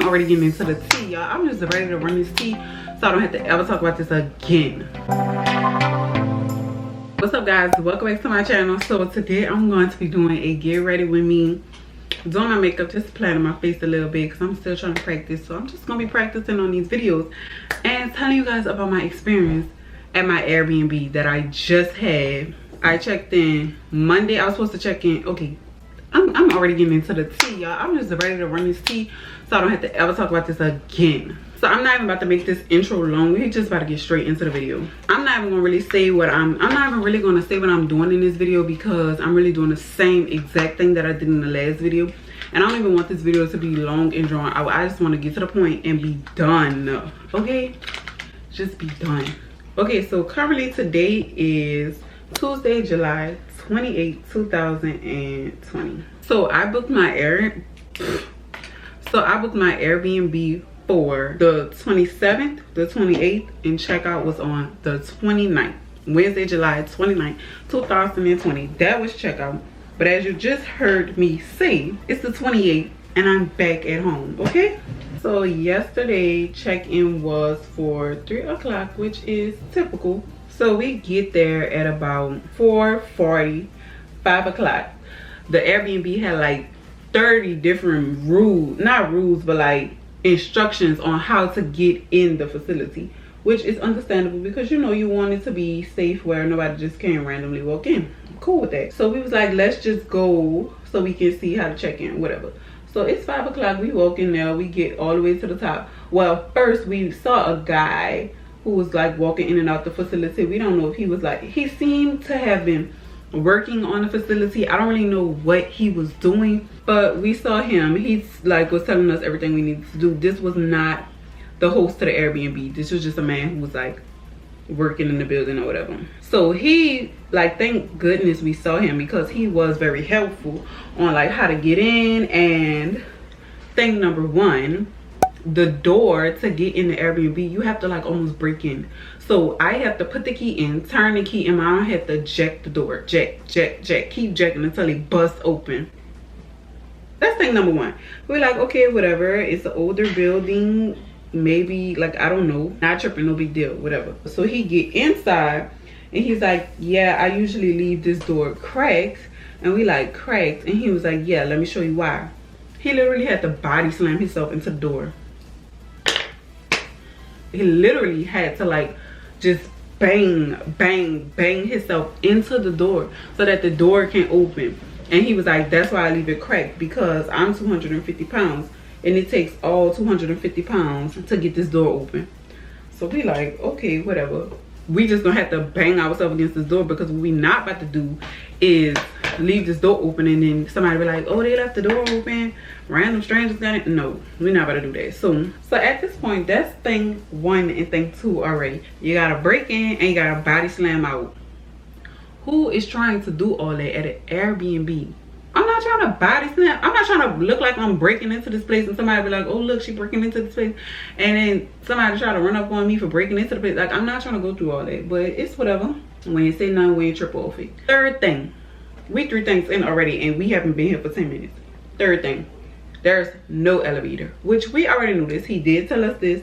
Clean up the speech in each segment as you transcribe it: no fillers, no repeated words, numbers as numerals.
already getting into the tea, y'all. I'm just ready to run this tea so I don't have to ever talk about this again. What's up, guys? Welcome back to my channel. So today I'm going to be doing a get ready with me, doing my makeup, just planning my face a little bit because I'm still trying to practice. So I'm just gonna be practicing on these videos and telling you guys about my experience at my Airbnb that I just had. I checked in Monday. I was supposed to check in. Okay, I'm already getting into the tea, y'all. I'm just ready to run this tea so I don't have to ever talk about this again. So I'm not even about to make this intro long. We're just about to get straight into the video. I'm not even gonna really say what I'm not even really gonna say what I'm doing in this video because I'm really doing the same exact thing that I did in the last video. And I don't even want this video to be long and drawn out. I just want to get to the point and be done. Okay? Just be done. Okay, so currently today is Tuesday, July 28, 2020. So I booked my Airbnb for the 27th, the 28th, and checkout was on the 29th. Wednesday, July 29th, 2020. That was checkout. But as you just heard me say, it's the 28th and I'm back at home, okay? So yesterday check-in was for 3 o'clock, which is typical. So we get there at about 4:40, 5 o'clock. The Airbnb had like 30 different rules, not rules, but like instructions on how to get in the facility, which is understandable because you know you want it to be safe where nobody just can randomly walk in. I'm cool with that. So we was like, let's just go so we can see how to check in, whatever. So it's 5 o'clock, we walk in there, we get all the way to the top. Well, first we saw a guy who was like walking in and out the facility. We don't know if he was like, he seemed to have been working on the facility. I don't really know what he was doing, but we saw him. He's like was telling us everything we needed to do. This was not the host to the Airbnb. This was just a man who was like working in the building or whatever. So he, like, thank goodness we saw him because he was very helpful on like how to get in. And thing number one, the door to get in the Airbnb, you have to like almost break in. So I have to put the key in, turn the key, and I have to jack the door, jack, keep jacking until it busts open. That's thing number one. We're like, okay, whatever, it's an older building, maybe, like, I don't know, not tripping, no big deal, whatever. So he get inside and he's like, yeah, I usually leave this door cracked. And we like, cracked? And he was like, yeah, let me show you why. He literally had to body slam himself into the door. He literally had to like just bang himself into the door so that the door can open. And he was like, that's why I leave it cracked, because I'm 250 pounds and it takes all 250 pounds to get this door open. So we like, okay, whatever. We just gonna have to bang ourselves against this door because what we not about to do is leave this door open and then somebody be like, oh, they left the door open, random strangers got it. No, we're not about to do that. So at this point, that's thing one and thing two already. You gotta break in and you gotta body slam out. Who is trying to do all that at an Airbnb? I'm not trying to body slam. I'm not trying to look like I'm breaking into this place and somebody be like, oh look, she breaking into this place, and then somebody try to run up on me for breaking into the place. Like, I'm not trying to go through all that, but it's whatever. When you say nothing, we ain't trip off it. Third thing, we 3 things in already and we haven't been here for 10 minutes. Third thing, there's no elevator, which we already knew this. He did tell us this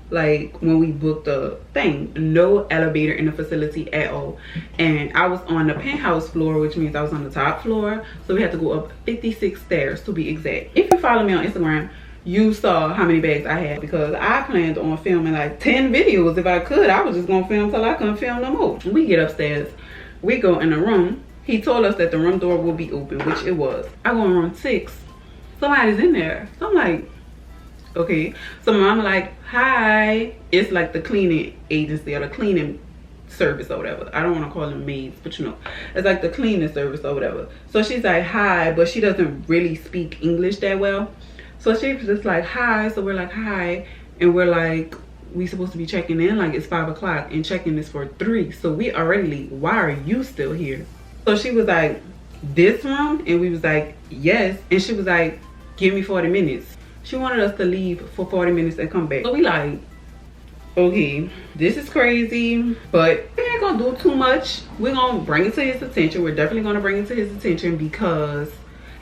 like when we booked the thing. No elevator in the facility at all. And I was on the penthouse floor, which means I was on the top floor, so we had to go up 56 stairs to be exact. If you follow me on Instagram, you saw how many bags I had because I planned on filming like 10 videos. If I could, I was just gonna film till I couldn't film no more. We get upstairs, we go in the room. He told us that the room door will be open, which it was. I go in room 6, somebody's in there. So I'm like, okay. So my mama like, hi. It's like the cleaning agency or the cleaning service or whatever. I don't want to call them maids, but you know, it's like the cleaning service or whatever. So she's like, hi, but she doesn't really speak English that well. So she was just like, hi. So we're like, hi. And we're like, we supposed to be checking in, like it's 5 o'clock and checking is for 3. So we already late. Why are you still here? So she was like, this room? And we was like, yes. And she was like, give me 40 minutes. She wanted us to leave for 40 minutes and come back. So we like, okay, this is crazy, but we ain't gonna do too much. We're gonna bring it to his attention. We're definitely gonna bring it to his attention because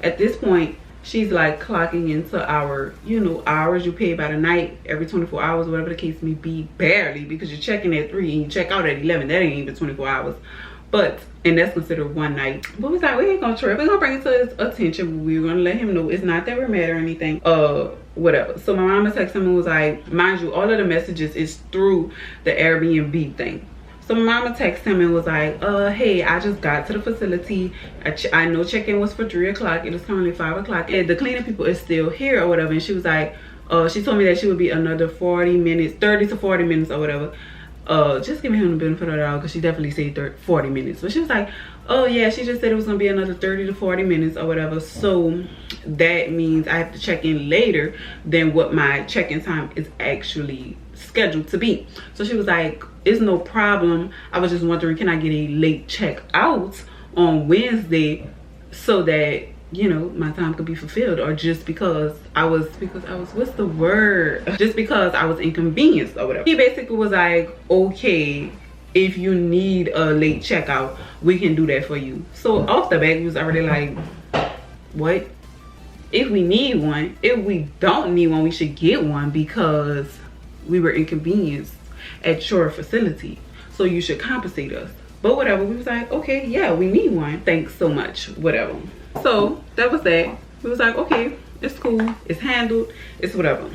at this point, she's like clocking into our, you know, hours you pay by the night, every 24 hours, whatever the case may be. Barely, because you're checking at 3 and you check out at 11. That ain't even 24 hours. But, and that's considered one night. But we was like, we ain't gonna trip. We're gonna bring it to his attention. We're gonna let him know it's not that we're mad or anything. Whatever. So my mama texted him and was like, mind you, all of the messages is through the Airbnb thing. So my mama texted him and was like, hey, I just got to the facility. I know check-in was for 3 o'clock. It is currently 5 o'clock. And the cleaning people is still here or whatever. And she was like, she told me that she would be another 40 minutes, 30 to 40 minutes or whatever. Just giving him the benefit of the doubt, because she definitely said 40 minutes. But she was like, oh yeah, she just said it was gonna be another 30 to 40 minutes or whatever. So that means I have to check in later than what my check-in time is actually scheduled to be. So she was like, it's no problem. I was just wondering, can I get a late check out on Wednesday so that, you know, my time could be fulfilled, or just because I was what's the word, just because I was inconvenienced or whatever. He basically was like, okay, if you need a late checkout, we can do that for you. So off the bat, he was already like, what? If we need one, if we don't need one, we should get one because we were inconvenienced at your facility, so you should compensate us. But whatever, we was like, okay, yeah, we need one, thanks so much, whatever. So that was that. We was like, okay, it's cool, it's handled, it's whatever.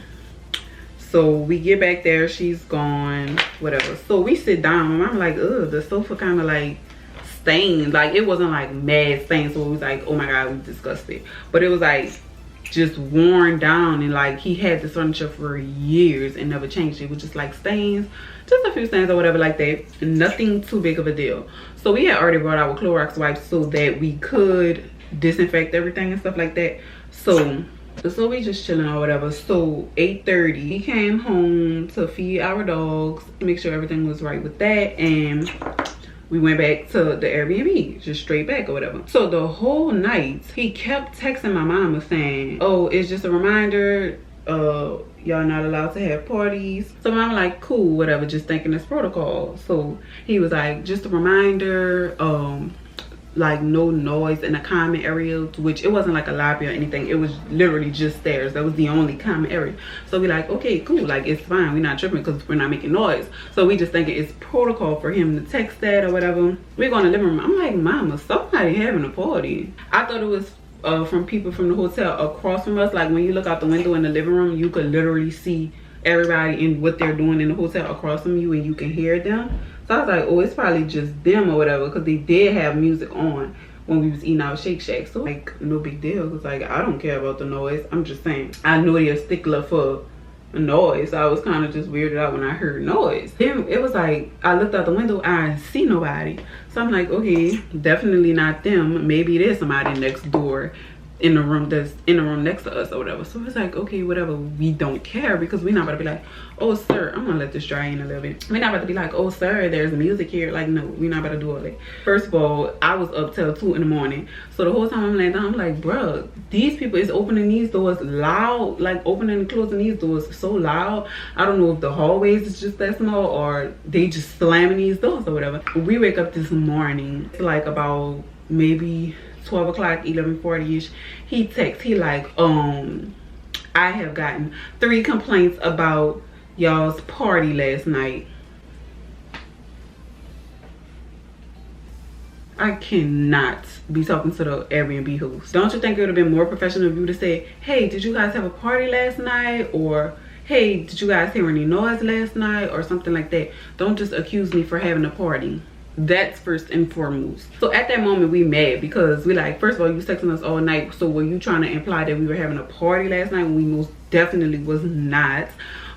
So we get back there, she's gone, whatever. So we sit down and I'm like, ugh, the sofa kind of like stained. Like, it wasn't like mad stained, so it was like, oh my god, we discussed it. But it was like just worn down, and like he had this furniture for years and never changed it. It was just like stains, just a few stains or whatever like that. Nothing too big of a deal. So we had already brought our Clorox wipes so that we could disinfect everything and stuff like that. So we just chilling or whatever. So 8:30 we came home to feed our dogs, make sure everything was right with that, and we went back to the Airbnb, just straight back or whatever. So the whole night he kept texting my mama saying, oh, it's just a reminder, y'all not allowed to have parties. So I'm like, cool, whatever, just thinking it's protocol. So he was like, just a reminder, like no noise in the common areas, which it wasn't like a lobby or anything, it was literally just stairs. That was the only common area. So we like, okay, cool, like it's fine, we're not tripping because we're not making noise. So we just thinking it's protocol for him to text that or whatever. We go in the living room, I'm like, mama, somebody having a party. I thought it was from people from the hotel across from us. Like when you look out the window in the living room, you could literally see everybody and what they're doing in the hotel across from you, and you can hear them. So I was like, oh, it's probably just them or whatever, because they did have music on when we was eating our Shake Shack. So like, no big deal, because like, I don't care about the noise. I'm just saying, I know they're a stickler for noise. So I was kind of just weirded out when I heard noise. Then it was like, I looked out the window, I see nobody. So I'm like, okay, definitely not them. Maybe there's somebody next door in the room that's in the room next to us or whatever. So it's like, okay, whatever, we don't care, because we're not about to be like, oh sir, I'm gonna let this dry in a little bit. We're not about to be like, oh sir, there's music here. Like, no, we're not about to do all that. First of all, I was up till 2 in the morning. So the whole time I'm laying down, I'm like, bruh, these people is opening these doors loud, like opening and closing these doors so loud. I don't know if the hallways is just that small or they just slamming these doors or whatever. We wake up this morning, it's like about maybe 12 o'clock, 11:40ish. He texts, he like, I have gotten 3 complaints about y'all's party last night. I cannot be talking to the Airbnb host. Don't you think it would have been more professional of you to say, hey, did you guys have a party last night? Or hey, did you guys hear any noise last night? Or something like that. Don't just accuse me for having a party. That's first and foremost. So at that moment we mad, because we like, first of all, you texting us all night, so were you trying to imply that we were having a party last night when we most definitely was not,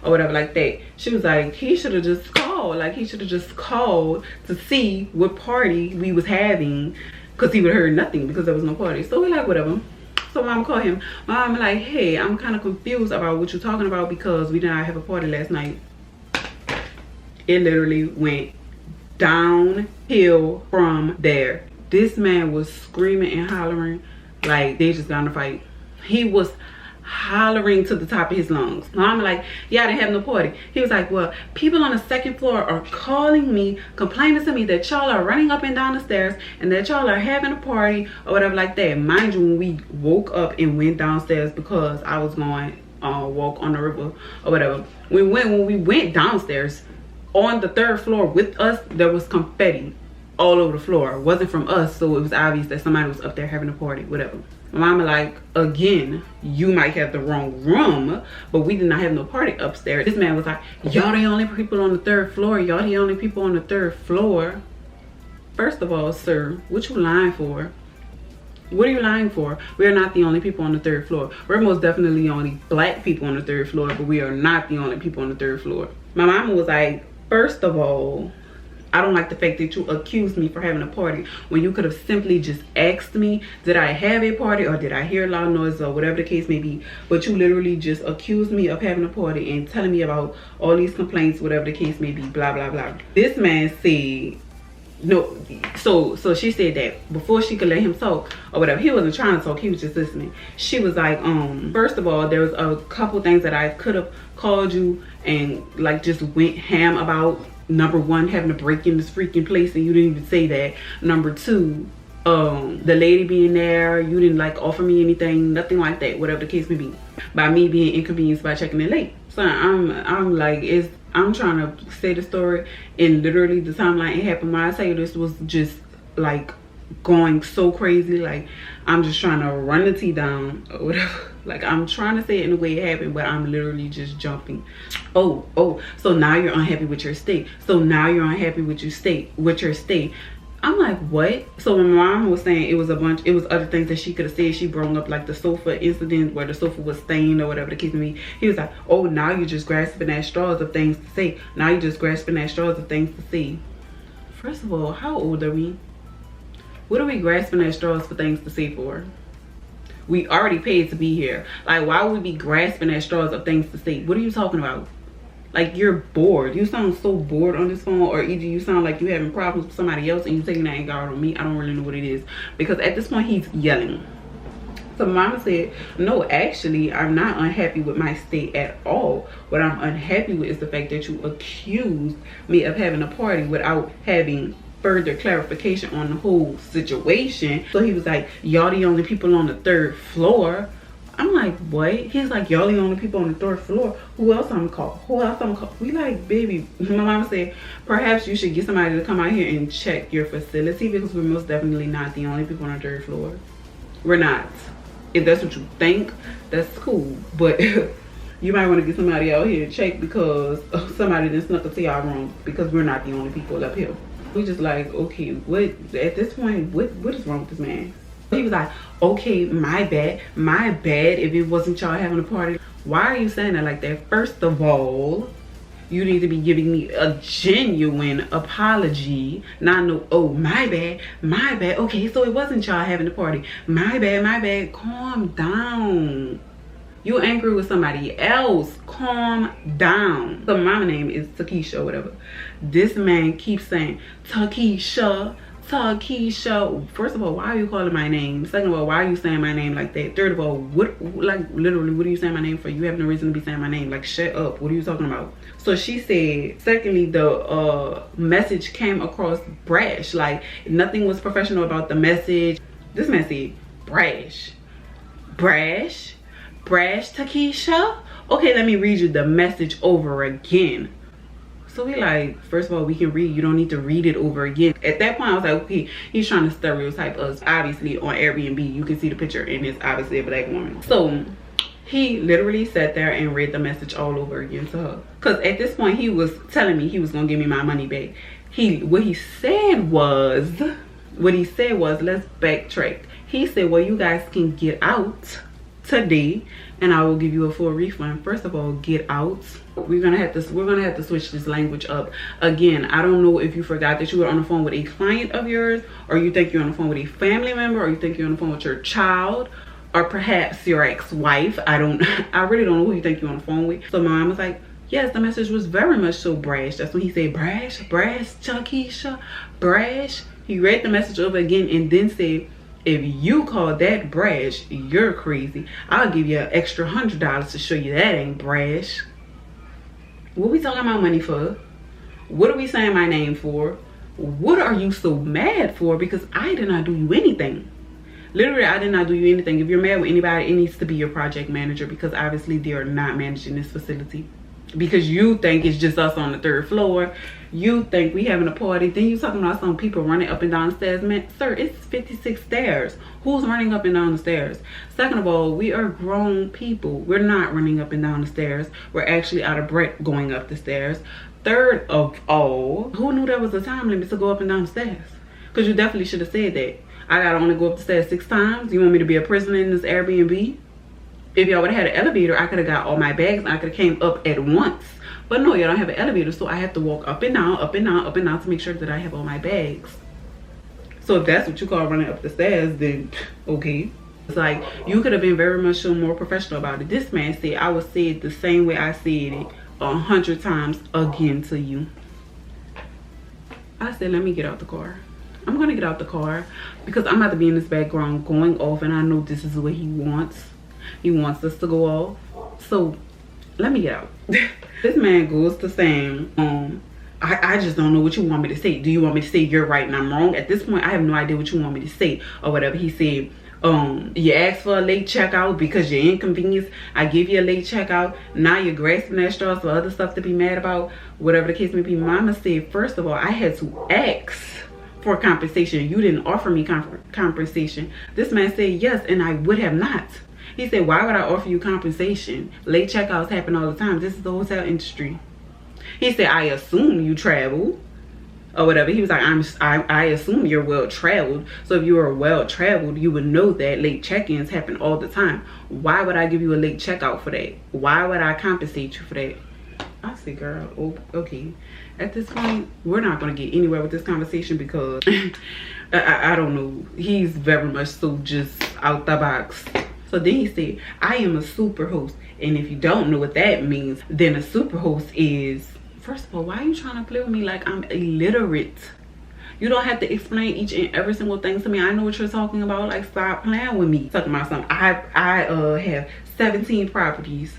or whatever like that. She was like, he should have just called, like he should have just called to see what party we was having, because he would have heard nothing because there was no party. So we like, whatever. So mom called him. Mom like, hey, I'm kind of confused about what you're talking about, because we did not have a party last night. It literally went downhill from there. This man was screaming and hollering like they just got in a fight. He was hollering to the top of his lungs. I'm like, yeah, I didn't have no party. He was like, well, people on the second floor are calling me, complaining to me that y'all are running up and down the stairs and that y'all are having a party or whatever like that. Mind you, when we woke up and went downstairs because I was going walk on the river or whatever, when we went downstairs, on the third floor with us, there was confetti all over the floor. It wasn't from us, so it was obvious that somebody was up there having a party, whatever. My mama like, again, you might have the wrong room, but we did not have no party upstairs. This man was like, y'all the only people on the third floor. Y'all the only people on the third floor. First of all, sir, what you lying for? What are you lying for? We are not the only people on the third floor. We're most definitely the only black people on the third floor, but we are not the only people on the third floor. My mama was like, first of all, I don't like the fact that you accused me for having a party when you could have simply just asked me, did I have a party or did I hear loud noise or whatever the case may be. But you literally just accused me of having a party and telling me about all these complaints, whatever the case may be, blah, blah, blah. This man said, no, so she said that before she could let him talk or whatever, he wasn't trying to talk, he was just listening. She was like, first of all, there was a couple things that I could have called you and like just went ham about. Number one, having to break in this freaking place and you didn't even say that. Number two, the lady being there, you didn't like offer me anything, nothing like that, whatever the case may be, by me being inconvenienced by checking in late. So I'm like, I'm trying to say the story and literally the timeline it happened. When I tell you this was just like going so crazy, like I'm just trying to run the tea down or whatever. Like I'm trying to say it in the way it happened, but I'm literally just jumping. Oh, so now you're unhappy with your state. So now you're unhappy with your state. I'm like, what? So my mom was saying it was other things that she could have said. She brought up like the sofa incident where the sofa was stained or whatever the case may be. He was like, oh, now you're just grasping at straws of things to say. Now you're just grasping at straws of things to say. First of all, how old are we? What are we grasping at straws for things to say for? We already paid to be here. Like, why would we be grasping at straws of things to say? What are you talking about? Like, you're bored. You sound so bored on this phone, or either you sound like you're having problems with somebody else and you're taking that anger out on me. I don't really know what it is, because at this point he's yelling. So mama said, no, actually, I'm not unhappy with my state at all. What I'm unhappy with is the fact that you accused me of having a party without having further clarification on the whole situation. So he was like, y'all the only people on the third floor. I'm like, what? He's like, y'all the only people on the third floor. Who else I'm called? Who else I'm called? We like, baby. My mama said, perhaps you should get somebody to come out here and check your facility, because we're most definitely not the only people on the third floor. We're not. If that's what you think, that's cool. But you might want to get somebody out here to check, because somebody done snuck into y'all room, because we're not the only people up here. We just like, okay, what at this point, what is wrong with this man? He was like, okay, my bad if it wasn't y'all having a party. Why are you saying that like that? First of all, you need to be giving me a genuine apology. Not no, oh, my bad. Okay, so it wasn't y'all having a party. My bad. Calm down. You angry with somebody else. Calm down. So my name is Takesha or whatever. This man keeps saying, Takesha. First of all, why are you calling my name? Second of all, why are you saying my name like that? Third of all, what, like, literally, what are you saying my name for? You have no reason to be saying my name. Like, shut up. What are you talking about? So she said, secondly, the message came across brash. Like, nothing was professional about the message. This man said, brash, Takesha. Okay, let me read you the message over again. So we like, first of all, we can read. You don't need to read it over again. At that point, I was like, okay, he's trying to stereotype us. Obviously, on Airbnb, you can see the picture, and it's obviously a black woman. So he literally sat there and read the message all over again to her. Because at this point, he was telling me he was going to give me my money back. What he said was, let's backtrack. He said, well, you guys can get out today and I will give you a full refund. First of all, get out. We're gonna have to switch this language up. Again, I don't know if you forgot that you were on the phone with a client of yours, or you think you're on the phone with a family member, or you think you're on the phone with your child, or perhaps your ex-wife. I really don't know who you think you're on the phone with. So my mom was like, yes, the message was very much so brash. That's when he said brash, Takesha, brash. He read the message over again and then said, If you call that brash, you're crazy. I'll give you an extra $100 to show you that ain't brash. What we talking about money for? What are we saying my name for? What are you so mad for? Because I did not do you anything. Literally, I did not do you anything. If you're mad with anybody, it needs to be your project manager, because obviously they are not managing this facility. Because you think it's just us on the 3rd floor. You think we having a party. Then you talking about some people running up and down the stairs. Man, sir, it's 56 stairs. Who's running up and down the stairs? Second of all, we are grown people. We're not running up and down the stairs. We're actually out of breath going up the stairs. Third of all, who knew there was a time limit to go up and down the stairs? Because you definitely should have said that. I gotta only go up the stairs 6 times. You want me to be a prisoner in this Airbnb? If y'all would have had an elevator, I could have got all my bags and I could have came up at once. But no, y'all don't have an elevator, so I have to walk up and down, up and down, up and down to make sure that I have all my bags. So if that's what you call running up the stairs, then okay. It's like, you could have been very much more professional about it. This man said I would say it the same way I said it 100 times again to you. I said, let me get out the car. I'm gonna get out the car because I'm about to be in this background going off, and I know this is what he wants. He wants us to go off. So let me get out. This man goes to saying, I just don't know what you want me to say. Do you want me to say you're right and I'm wrong? At this point, I have no idea what you want me to say or whatever. He said, you asked for a late checkout because you're inconvenienced. I give you a late checkout. Now you're grasping at straws for other stuff to be mad about. Whatever the case may be. Mama said, first of all, I had to ask for compensation. You didn't offer me compensation. This man said yes, and I would have not. He said, why would I offer you compensation? Late checkouts happen all the time. This is the hotel industry. He said, I assume you travel or whatever. He was like, I assume you're well traveled. So if you are well traveled, you would know that late check-ins happen all the time. Why would I give you a late checkout for that? Why would I compensate you for that? I said, girl, oh, okay. At this point, we're not going to get anywhere with this conversation because I don't know. He's very much so just out the box. So then he said, I am a super host. And if you don't know what that means, then a super host is, first of all, why are you trying to play with me like I'm illiterate? You don't have to explain each and every single thing to me. I know what you're talking about. Like, stop playing with me. Talking about something. I have 17 properties.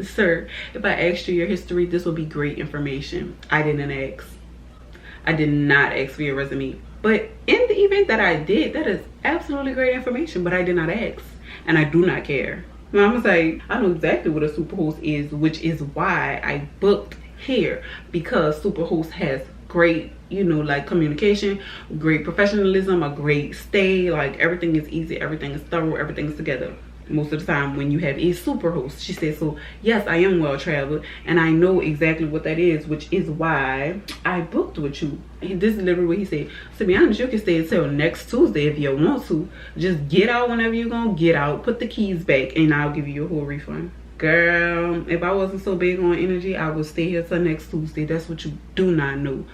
Sir, if I asked you your history, this would be great information. I didn't ask. I did not ask for your resume. But in the event that I did, that is absolutely great information. But I did not ask. And I do not care. I'm gonna say, I know exactly what a superhost is, which is why I booked here. Because superhost has great, you know, like communication, great professionalism, a great stay. Like, everything is easy, everything is thorough, everything is together. Most of the time when you have a super host. She said, so yes, I am well traveled and I know exactly what that is, which is why I booked with you. This is literally what he said. To be honest, you can stay until next Tuesday if you want to. Just get out whenever you're gonna get out, put the keys back, and I'll give you your whole refund. Girl, if I wasn't so big on energy, I would stay here till next Tuesday. That's what you do not know.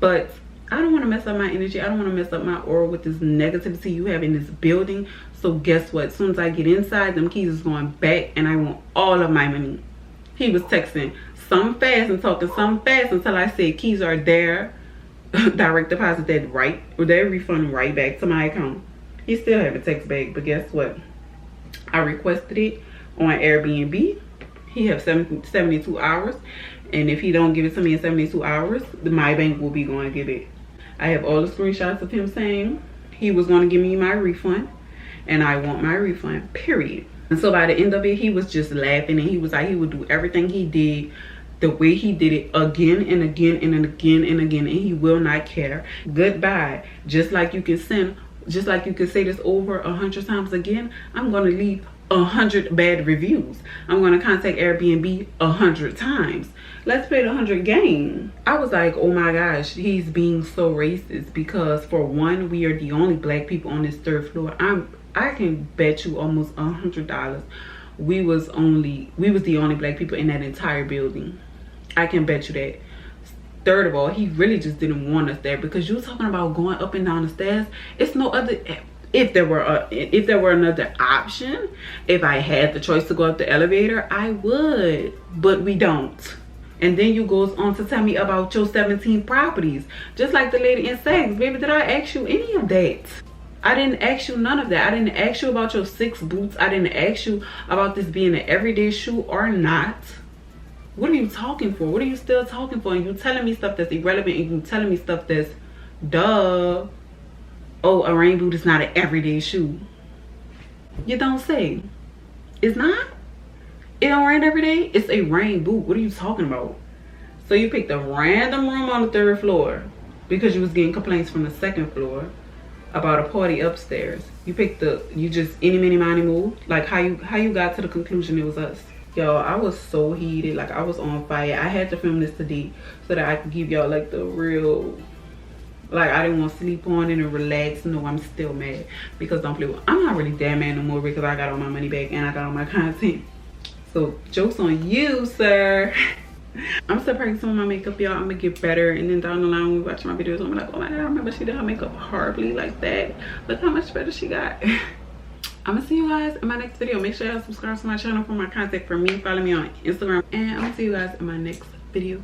But I don't want to mess up my energy. I don't want to mess up my aura with this negativity you have in this building. So guess what? As soon as I get inside, them keys is going back and I want all of my money. He was texting some fast and talking some fast until I said keys are there. Direct deposit that right, or that refund right back to my account. He still haven't text back, but guess what? I requested it on Airbnb. He have 72 hours. And if he don't give it to me in 72 hours, my bank will be going to give it. I have all the screenshots of him saying he was going to give me my refund. And I want my refund, period. And so by the end of it, he was just laughing. And he was like, he would do everything he did the way he did it again and again and again and again. And he will not care. Goodbye. Just like you can say this over 100 times again, I'm going to leave 100 bad reviews. I'm going to contact Airbnb 100 times. Let's play the 100 game. I was like, oh my gosh, he's being so racist because for one, we are the only black people on this 3rd floor. I can bet you almost $100 we was the only black people in that entire building. I can bet you that. Third of all, he really just didn't want us there because you were talking about going up and down the stairs. It's no other. If there were another option, if I had the choice to go up the elevator, I would, but we don't. And then you goes on to tell me about your 17 properties, just like the lady in Sags. Baby, did I ask you any of that? I didn't ask you none of that. I didn't ask you about your 6 boots. I didn't ask you about this being an everyday shoe or not. What are you talking for? What are you still talking for? And you telling me stuff that's irrelevant, and you telling me stuff that's duh. Oh, a rain boot is not an everyday shoe. You don't say. It's not? It don't rain every day? It's a rain boot. What are you talking about? So you picked a random room on the 3rd floor because you was getting complaints from the 2nd floor about a party upstairs. You picked you just any, mini, miny, move. Like how you got to the conclusion it was us. Y'all, I was so heated. Like I was on fire. I had to film this today so that I could give y'all like the real, like I didn't want to sleep on it and relax. No, I'm still mad because don't play with, I'm not really that mad no more because I got all my money back and I got all my content. So joke's on you, sir. I'm still practicing with my makeup, y'all. I'm gonna get better, and then down the line when we watch my videos, I'm like, oh my god, I remember she did her makeup horribly like that. Look how much better she got. I'm gonna see you guys in my next video. Make sure y'all subscribe to my channel for more content from me. Follow me on Instagram, and I'm gonna see you guys in my next video.